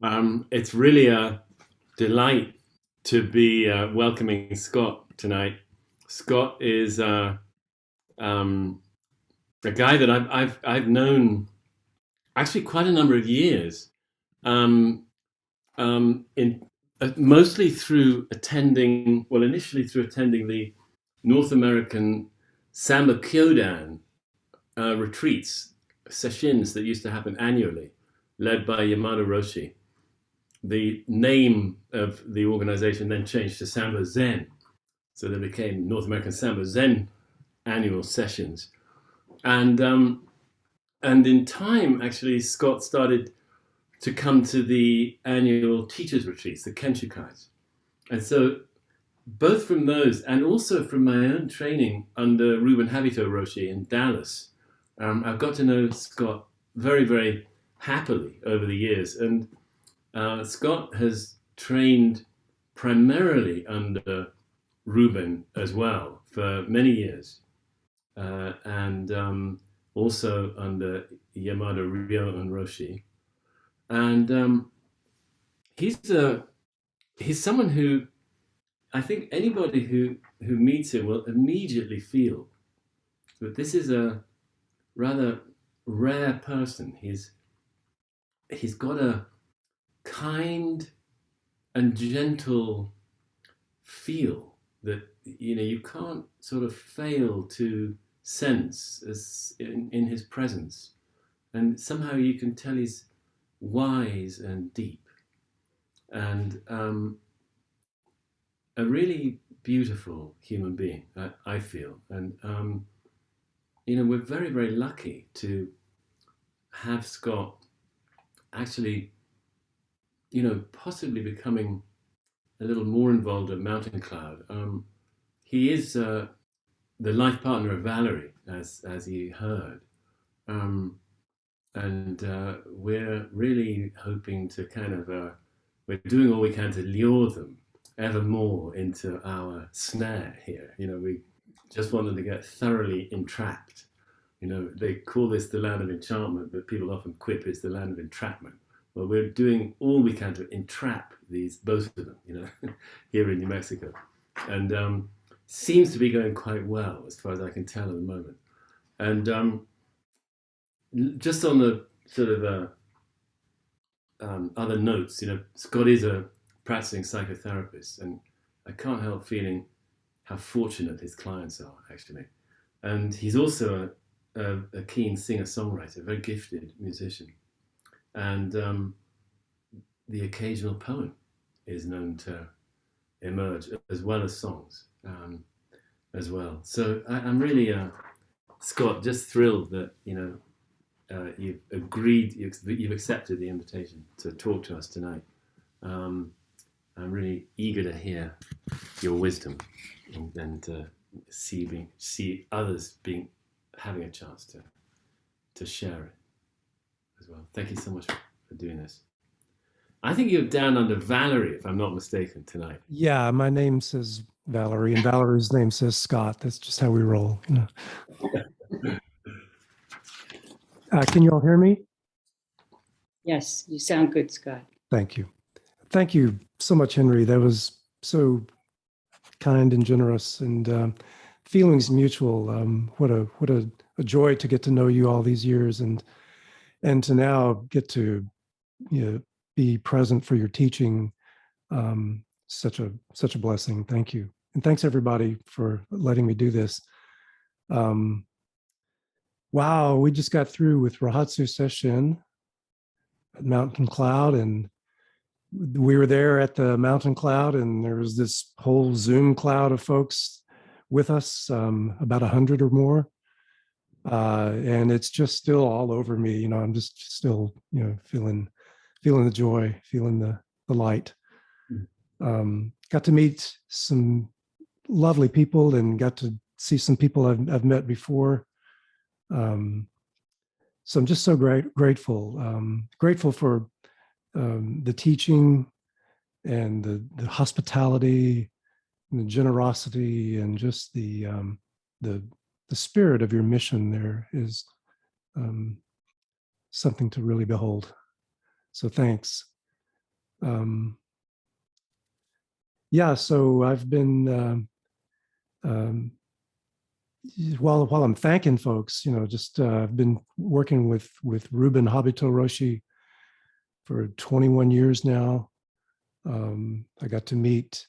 It's really a delight to be welcoming Scott tonight. Scott is um, a guy that I've known actually quite a number of years, um, in mostly through attending. Well, initially through attending the North American Samba Kyodan retreats, sessions that used to happen annually, led by Yamada Roshi. The name of the organization then changed to Samba Zen. So they became North American Samba Zen annual sessions. And and in time, actually, Scott started to come to the annual teachers retreats, the Kenshikais. And so both from those and also from my own training under Ruben Habito Roshi in Dallas, I've got to know Scott very, very happily over the years. And Scott has trained primarily under Ruben as well for many years, and also under Yamada Ryo and Roshi. And he's he's someone who I think anybody who meets him will immediately feel that this is a rather rare person. He's got a kind and gentle feel that you can't sort of fail to sense as in his presence, and somehow you can tell he's wise and deep, and a really beautiful human being. I feel, and we're very, very lucky to have Scott actually, possibly becoming a little more involved at Mountain Cloud. He is the life partner of Valerie, as you heard, and we're really hoping to kind of we're doing all we can to lure them ever more into our snare here. We just want them to get thoroughly entrapped. They call this the land of enchantment, but people often quip it's the land of entrapment. Well, we're doing all we can to entrap both of them, here in New Mexico, and seems to be going quite well as far as I can tell at the moment. And just on the sort of other notes, Scott is a practicing psychotherapist, and I can't help feeling how fortunate his clients are, actually. And he's also a keen singer-songwriter, a very gifted musician. And the occasional poem is known to emerge, as well as songs, as well. So I'm really, Scott, just thrilled that you've agreed, you've accepted the invitation to talk to us tonight. I'm really eager to hear your wisdom and see others having a chance to share it as well. Thank you so much for doing this. I think you're down under Valerie, if I'm not mistaken, tonight. Yeah, my name says Valerie, and Valerie's name says Scott. That's just how we roll. Can you all hear me? Yes, you sound good, Scott. Thank you. Thank you so much, Henry. That was so kind and generous, and feelings mutual. What a joy to get to know you all these years, and to now get to be present for your teaching. Such a blessing. Thank you, and thanks everybody for letting me do this. Wow, we just got through with Rahatsu session at Mountain Cloud, and we were there at the Mountain Cloud, and there was this whole Zoom cloud of folks with us, about 100 or more. And it's just still all over me. I'm just still, feeling the joy, feeling the light. Got to meet some lovely people and got to see some people I've met before. So I'm just so grateful. Grateful for the teaching and the hospitality and the generosity, and just the spirit of your mission there is something to really behold. So thanks. Yeah, so I've been while I'm thanking folks, just I've been working with Ruben Habito Roshi for 21 years now. I got to meet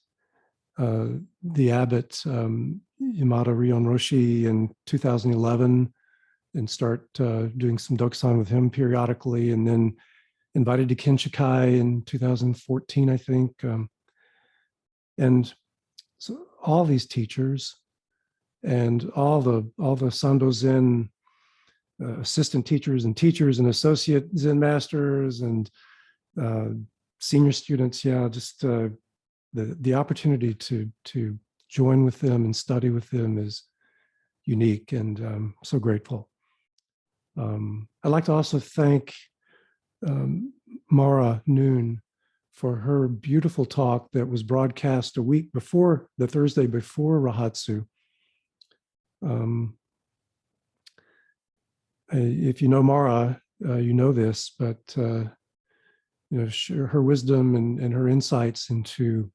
the abbot Yamada Rion Roshi in 2011 and start doing some Dokusan with him periodically, and then invited to Kinshikai in 2014, I think. And so all these teachers and all the Sando Zen assistant teachers and associate Zen masters and senior students, just the opportunity to join with them and study with them is unique, and I'm so grateful. I'd like to also thank Mara Noon for her beautiful talk that was broadcast a week before, the Thursday before Rahatsu. If you know Mara, you know this, but her wisdom and her insights into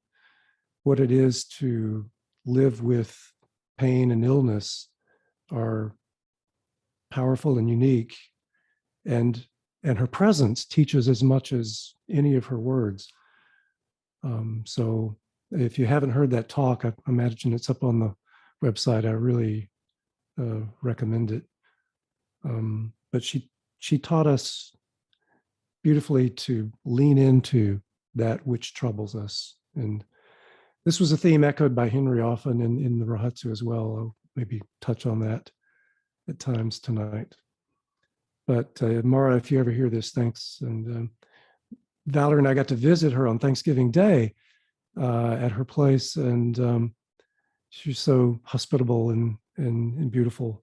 what it is to live with pain and illness are powerful and unique, and her presence teaches as much as any of her words. So if you haven't heard that talk, I imagine it's up on the website. I really recommend it. But she taught us beautifully to lean into that which troubles us. And this was a theme echoed by Henry often in the Rahatsu as well. I'll maybe touch on that at times tonight. But Mara, if you ever hear this, thanks. And Valerie and I got to visit her on Thanksgiving Day at her place, and she's so hospitable and beautiful.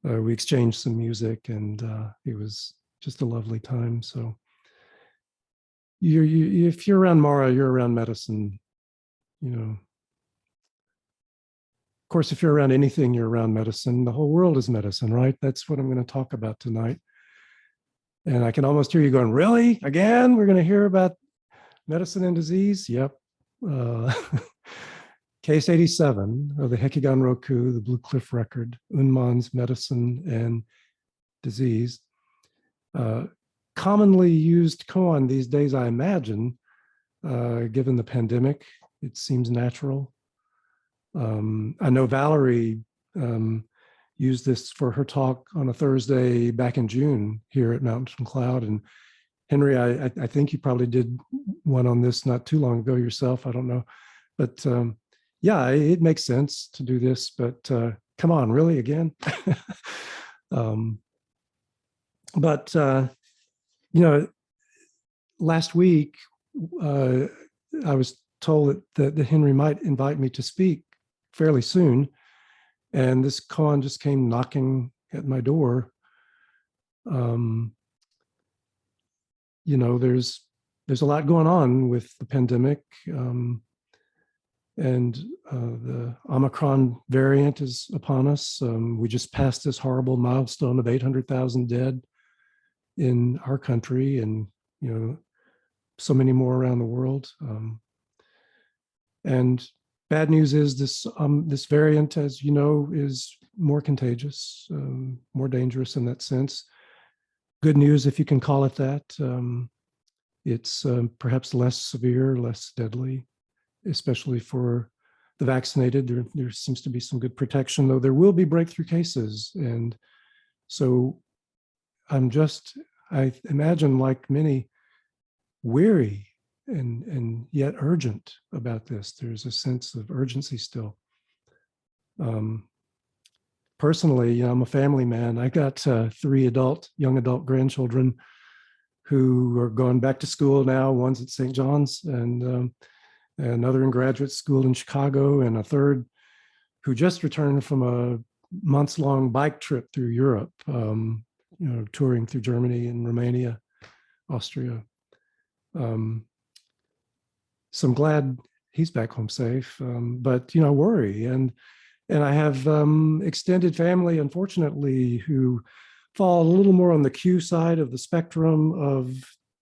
We exchanged some music, and it was just a lovely time. So if you're around Mara, you're around medicine. Of course, if you're around anything, you're around medicine. The whole world is medicine, right? That's what I'm going to talk about tonight. And I can almost hear you going, really? Again? We're going to hear about medicine and disease? Yep. Case 87 of the Hekigan Roku, the Blue Cliff Record, Unmon's Medicine and Disease. Commonly used koan these days, I imagine, given the pandemic. It seems natural. I know Valerie used this for her talk on a Thursday back in June here at Mountain Cloud. And Henry, I think you probably did one on this not too long ago yourself. I don't know. But yeah, it makes sense to do this. But come on, really, again? Last week, I was told that Henry might invite me to speak fairly soon. And this koan just came knocking at my door. There's a lot going on with the pandemic. And the Omicron variant is upon us. We just passed this horrible milestone of 800,000 dead in our country, and so many more around the world. And bad news is this variant, as you know, is more contagious, more dangerous in that sense. Good news, if you can call it that. It's perhaps less severe, less deadly, especially for the vaccinated. There seems to be some good protection, though there will be breakthrough cases. And so I imagine, like many, weary and yet urgent about this. There's a sense of urgency still. Personally, I'm a family man. I got 3 young adult grandchildren who are going back to school now. One's at St. John's, and another in graduate school in Chicago, and a third who just returned from a months-long bike trip through Europe, touring through Germany and Romania, Austria. So I'm glad he's back home safe, but I worry, and I have extended family, unfortunately, who fall a little more on the Q side of the spectrum of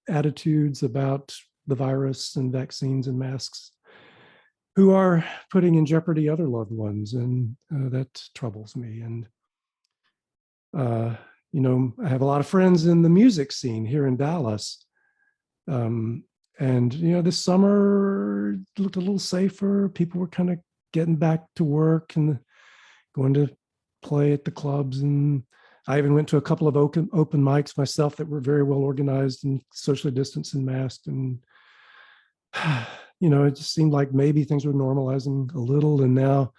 attitudes about the virus and vaccines and masks, who are putting in jeopardy other loved ones. And that troubles me. And, you know, I have a lot of friends in the music scene here in Dallas. And, you know, this summer looked a little safer. People were kind of getting back to work and going to play at the clubs. And I even went to a couple of open mics myself that were very well organized and socially distanced and masked. And, you know, it just seemed like maybe things were normalizing a little. And now,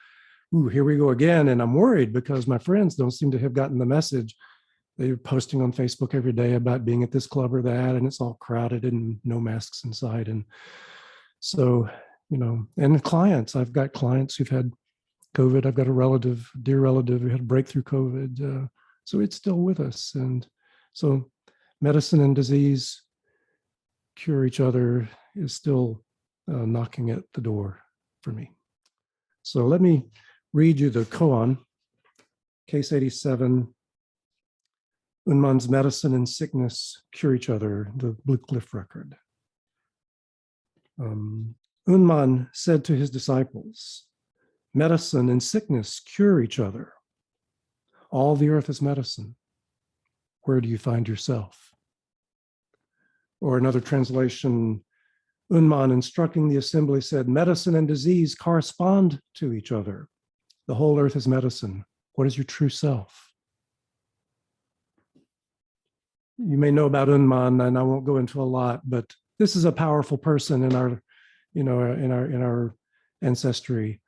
here we go again. And I'm worried because my friends don't seem to have gotten the message. They're posting on Facebook every day about being at this club or that, and it's all crowded and no masks inside. And so, you know, and clients, I've got clients who've had COVID. I've got a dear relative who had a breakthrough COVID. So it's still with us. And so medicine and disease cure each other is still knocking at the door for me. So let me read you the Koan, case 87, Unmon's medicine and sickness cure each other, the Blue Cliff record. Unmon said to his disciples, medicine and sickness cure each other. All the earth is medicine. Where do you find yourself? Or another translation, Unmon, instructing the assembly, said, medicine and disease correspond to each other. The whole earth is medicine. What is your true self? You may know about Unmon, and I won't go into a lot, but this is a powerful person in our, you know, in our ancestry.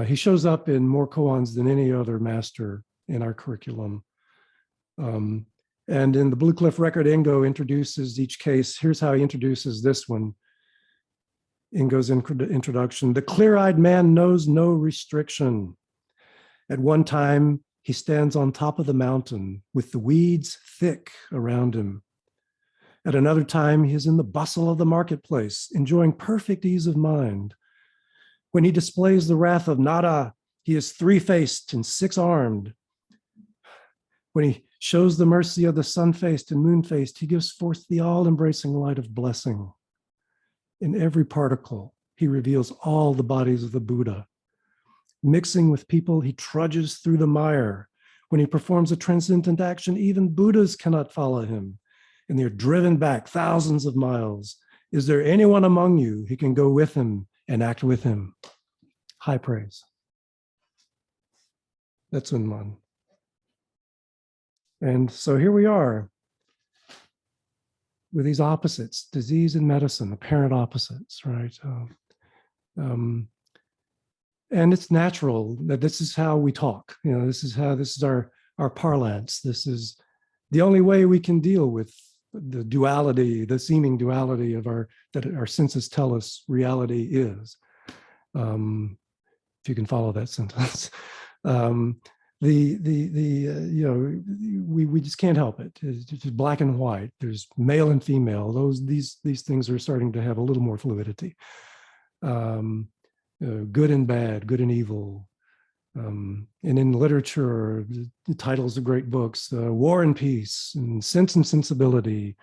He shows up in more koans than any other master in our curriculum. And in the Blue Cliff record, Ingo introduces each case. Here's how he introduces this one. Ingo's introduction: the clear-eyed man knows no restriction. At one time, he stands on top of the mountain with the weeds thick around him. At another time, he is in the bustle of the marketplace, enjoying perfect ease of mind. When he displays the wrath of Nada, he is three-faced and six-armed. When he shows the mercy of the sun-faced and moon-faced, he gives forth the all-embracing light of blessing. In every particle, he reveals all the bodies of the Buddha. Mixing with people, he trudges through the mire. When he performs a transcendent action, even Buddhas cannot follow him, and they're driven back thousands of miles. Is there anyone among you who can go with him and act with him? High praise. That's Unmon. And so here we are with these opposites, disease and medicine, apparent opposites, right? And it's natural that this is how we talk. You know, this is our parlance. This is the only way we can deal with the duality, the seeming duality of that our senses tell us reality is. If you can follow that sentence. You know, we just can't help it. It's just black and white. There's male and female. These things are starting to have a little more fluidity. Good and bad, good and evil. And in literature, the titles of great books, War and Peace, and Sense and Sensibility.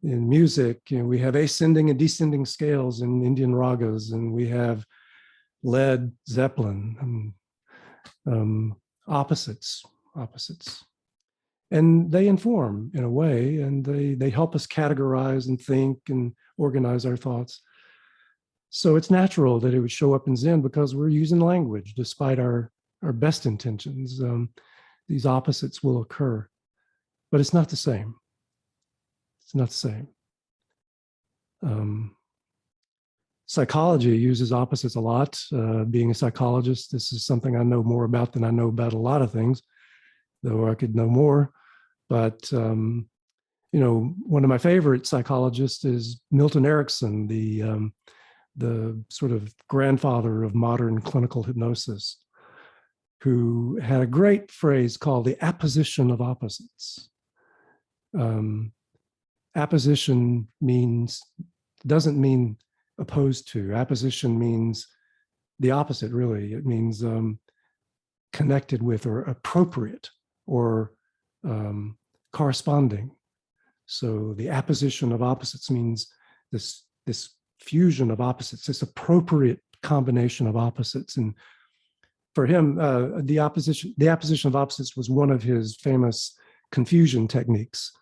In music, you know, we have ascending and descending scales in Indian ragas, and we have Led Zeppelin, opposites. And they inform in a way, and they help us categorize and think and organize our thoughts. So it's natural that it would show up in Zen because we're using language despite our best intentions. These opposites will occur, but it's not the same. It's not the same. Psychology uses opposites a lot. Being a psychologist, this is something I know more about than I know about a lot of things, though I could know more. But, you know, one of my favorite psychologists is Milton Erickson, the sort of grandfather of modern clinical hypnosis, who had a great phrase called the apposition of opposites. Apposition doesn't mean opposed to. Apposition means the opposite, really. It means connected with or appropriate or corresponding. So the apposition of opposites means this this fusion of opposites, this appropriate combination of opposites. And for him, the apposition of opposites was one of his famous confusion techniques.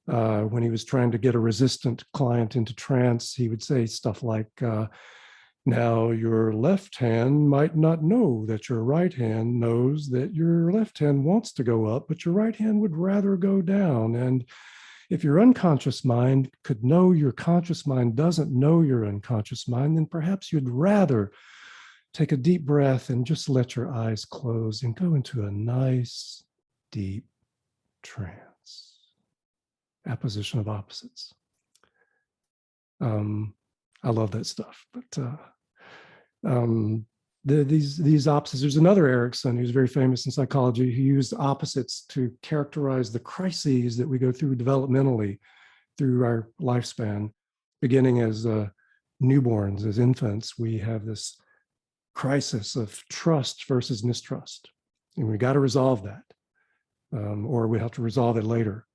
When he was trying to get a resistant client into trance, he would say stuff like, now your left hand might not know that your right hand knows that your left hand wants to go up, but your right hand would rather go down. And if your unconscious mind could know your conscious mind doesn't know your unconscious mind, then perhaps you'd rather take a deep breath and just let your eyes close and go into a nice, deep trance. Apposition of opposites. I love that stuff, but these opposites. There's another Erickson who's very famous in psychology who used opposites to characterize the crises that we go through developmentally through our lifespan. Beginning as newborns, as infants, we have this crisis of trust versus mistrust, and we got to resolve that, or we have to resolve it later.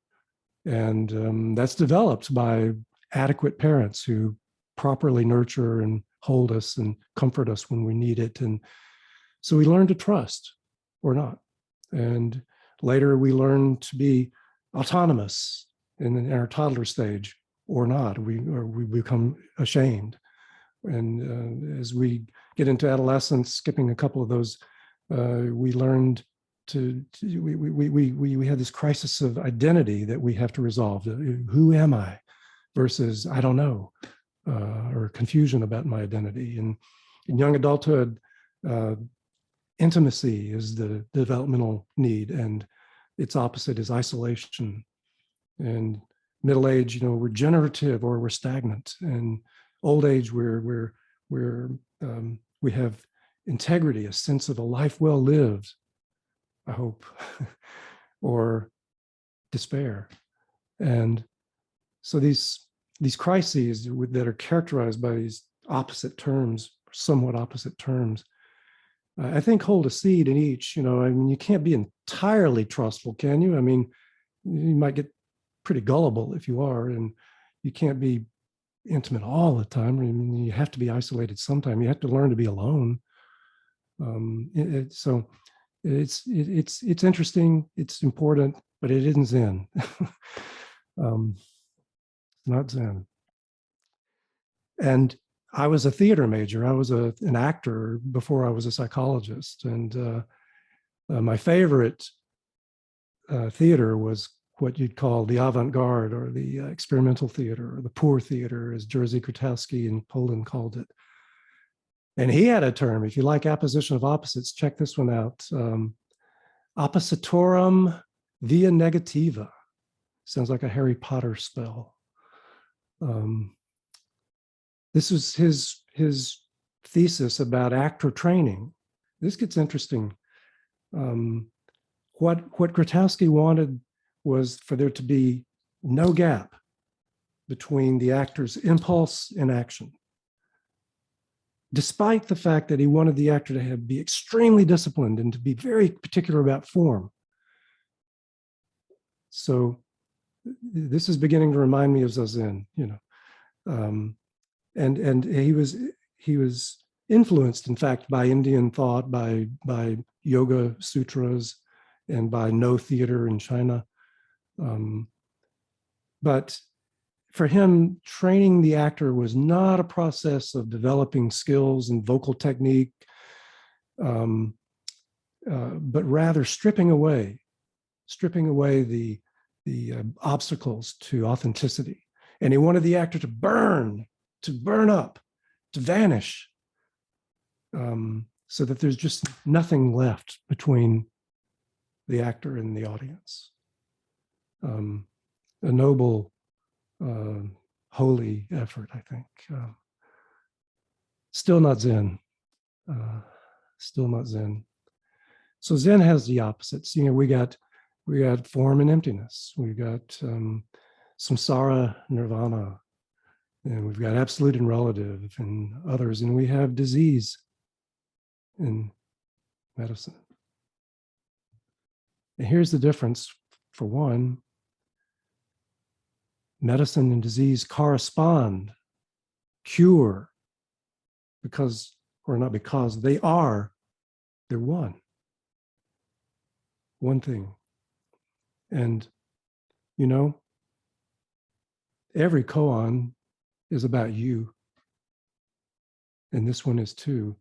And that's developed by adequate parents who properly nurture and hold us and comfort us when we need it. And so we learn to trust or not. And later we learn to be autonomous in our toddler stage or not. We become ashamed. And as we get into adolescence, skipping a couple of those, we learned we have this crisis of identity that we have to resolve. Who am I versus I don't know, or confusion about my identity. And in young adulthood, intimacy is the developmental need, and its opposite is isolation. And middle age, we're generative or we're stagnant. And old age, we have integrity, a sense of a life well lived, I hope, or despair. And so these crises that are characterized by these opposite terms, somewhat opposite terms, I think hold a seed in each. You can't be entirely trustful, can you? You might get pretty gullible if you are, and you can't be intimate all the time. You have to be isolated sometime. You have to learn to be alone. So it's interesting, it's important, but it isn't Zen. Not Zen. And I was a theater major. I was an actor before I was a psychologist. And my favorite theater was what you'd call the avant-garde, or the experimental theater, or the poor theater, as Jerzy Grotowski in Poland called it. And he had a term, if you like apposition of opposites, check this one out. Oppositorum via negativa. Sounds like a Harry Potter spell. This is his thesis about actor training. This gets interesting. What Grotowski wanted was for there to be no gap between the actor's impulse and action, despite the fact that he wanted the actor to be extremely disciplined and to be very particular about form. So this is beginning to remind me of Zazen, and he was influenced, in fact, by Indian thought, by yoga sutras, and by no theater in China. But for him, training the actor was not a process of developing skills and vocal technique, but rather stripping away the obstacles to authenticity. And he wanted the actor to burn up, to vanish, so that there's just nothing left between the actor and the audience. A noble, holy effort, I think. Still not Zen. Still not Zen. So Zen has the opposites. We got form and emptiness. We've got samsara, nirvana, and we've got absolute and relative and others, and we have disease in medicine. And here's the difference. For one, medicine and disease correspond cure, because, or not because, they're one thing. And, you know, every koan is about you, and this one is too.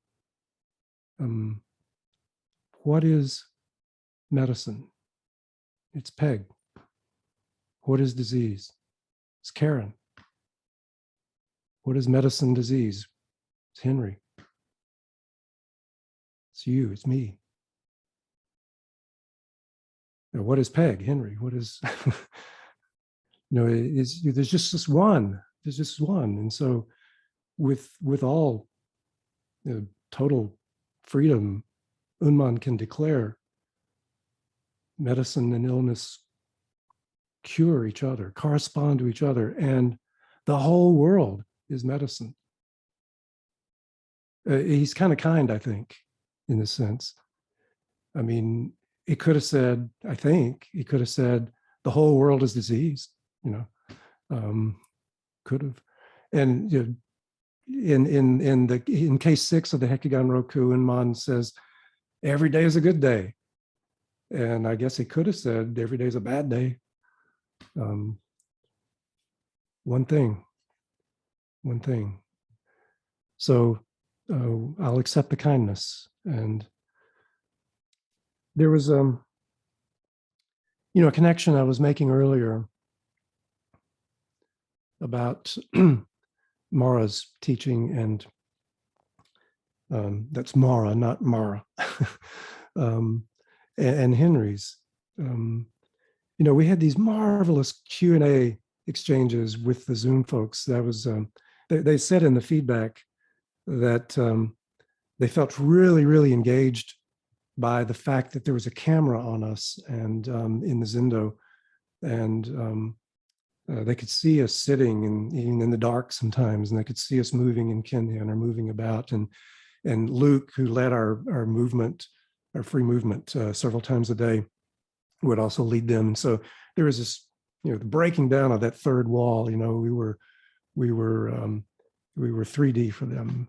What is medicine? It's Peg. What is disease? It's Karen. What is medicine disease? It's Henry. It's you, it's me. Now, what is Peg? Henry. What is, there's just this one. There's just one. And so with all total freedom, Unmon can declare medicine and illness cure each other, correspond to each other, and the whole world is medicine. He's kind of kind, I think, in this sense. I mean, he could have said, I think, he could have said, the whole world is disease, could have. And in case 6 of the Hekigan Roku, Unmon says, every day is a good day. And I guess he could have said, every day is a bad day. One thing. So I'll accept the kindness. And there was a connection I was making earlier about Mara's teaching, and that's Mara, not Mara, and Henry's. We had these marvelous Q&A exchanges with the Zoom folks. That was they said in the feedback that they felt really, really engaged by the fact that there was a camera on us and in the Zendo, and they could see us sitting and even in the dark sometimes, and they could see us moving in Kinyan or moving about. And Luke, who led our movement, our free movement several times a day, would also lead them. And so there was this, the breaking down of that third wall. We were 3D for them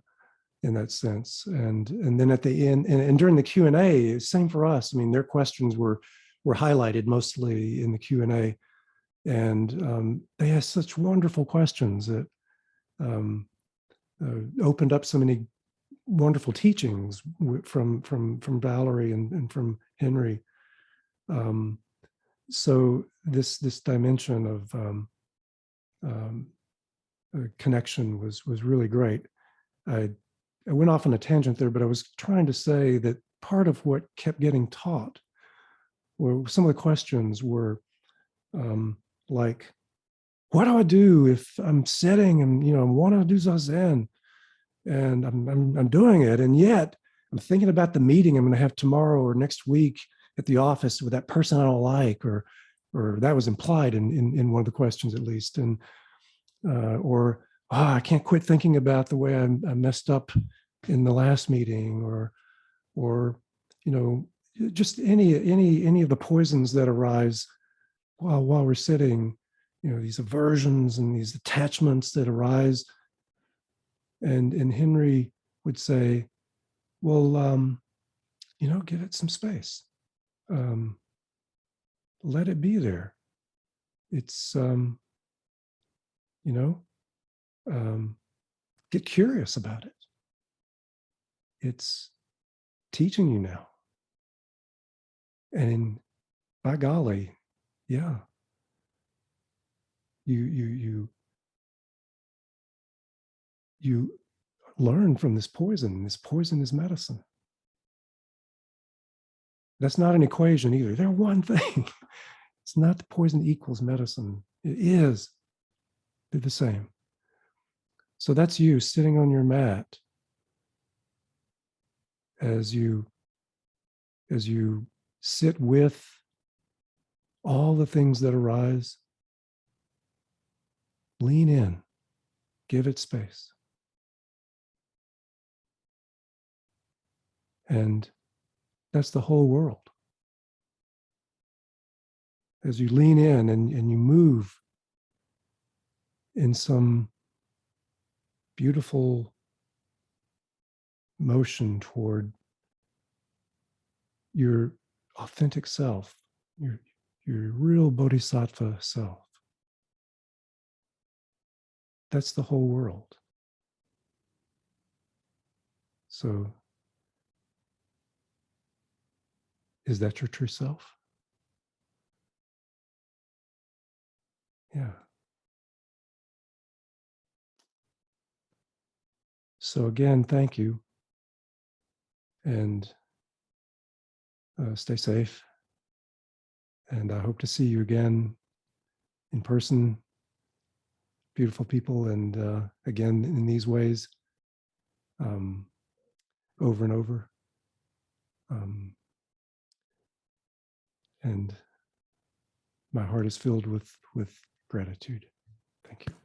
in that sense. And then at the end, and during the Q&A, same for us. I mean, their questions were highlighted mostly in the Q&A, and they asked such wonderful questions that opened up so many wonderful teachings from Valerie and from Henry. So this dimension of connection was really great. I went off on a tangent there, but I was trying to say that part of what kept getting taught, or some of the questions were like, what do I do if I'm sitting and I want to do zazen, and I'm doing it, and yet I'm thinking about the meeting I'm going to have tomorrow or next week at the office with that person I don't like, or that was implied in one of the questions at least, and I can't quit thinking about the way I messed up in the last meeting, or just any of the poisons that arise while we're sitting, these aversions and these attachments that arise. And Henry would say, well, give it some space. Let it be there. It's, get curious about it. It's teaching you now. And by golly, yeah, you learn from this poison. This poison is medicine. That's not an equation either. They're one thing. It's not the poison equals medicine. It is. They're the same. So that's you sitting on your mat as you sit with all the things that arise. Lean in, give it space. And that's the whole world. As you lean in and you move in some beautiful motion toward your authentic self, your real bodhisattva self. That's the whole world. So, is that your true self? Yeah. So again, thank you. And stay safe. And I hope to see you again in person, beautiful people, and again in these ways, over and over. And my heart is filled with gratitude. Thank you.